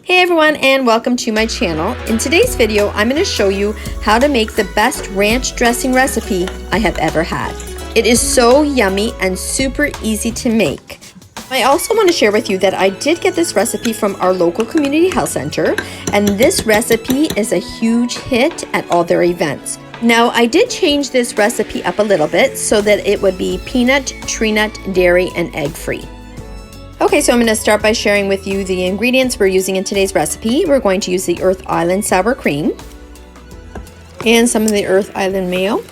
Hey everyone, and welcome to my channel. In today's video, I'm going to show you how to make the best ranch dressing recipe I have ever had. It is so yummy and super easy to make. I also want to share with you that I did get this recipe from our local community health center, and this recipe is a huge hit at all their events. Now, I did change this recipe up a little bit so that it would be peanut, tree nut, dairy, and egg free. Okay, so I'm going to start by sharing with you the ingredients we're using in today's recipe. We're going to use the Earth Island sour cream and some of the Earth Island mayo.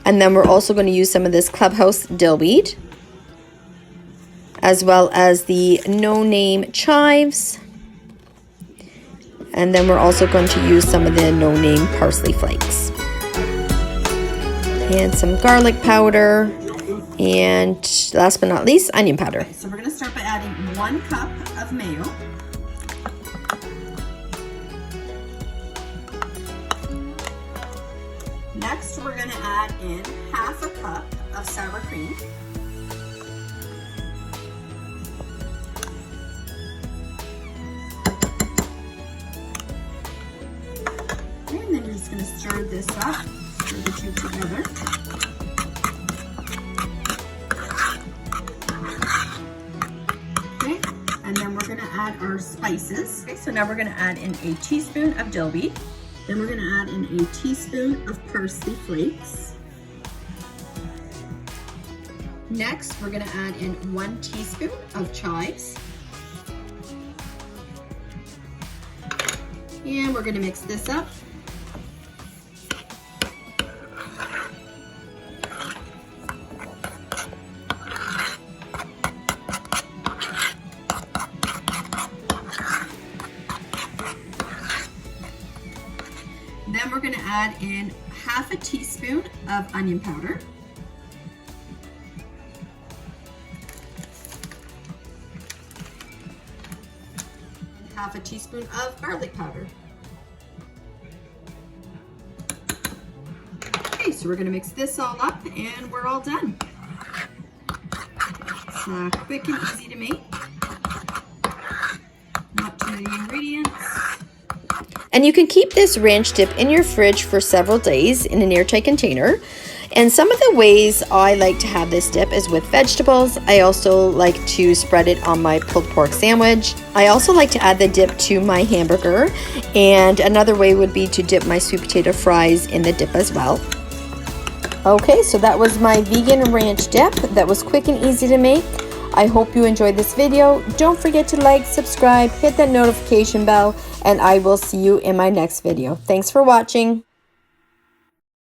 And then we're also going to use some of this Clubhouse dill weed, as well as the no-name chives. And then we're also going to use some of the no-name parsley flakes. And some garlic powder. And last but not least, onion powder. Okay, so we're going to start by adding 1 cup of mayo. Next, we're going to add in half a cup of sour cream. And then you're just going to stir this up, stir the two together. And then we're going to add our spices. Okay, so now we're going to add in a teaspoon of dill weed. Then we're going to add in a teaspoon of parsley flakes. Next, we're going to add in 1 teaspoon of chives. And we're going to mix this up. Then we're going to add in half a teaspoon of onion powder. And half a teaspoon of garlic powder. Okay, so we're going to mix this all up and we're all done. It's quick and easy to make. Not too many ingredients. And you can keep this ranch dip in your fridge for several days in an airtight container. And some of the ways I like to have this dip is with vegetables. I also like to spread it on my pulled pork sandwich. I also like to add the dip to my hamburger. And another way would be to dip my sweet potato fries in the dip as well. Okay, so that was my vegan ranch dip. That was quick and easy to make. I hope you enjoyed this video. Don't forget to like, subscribe, hit that notification bell, and I will see you in my next video. Thanks for watching.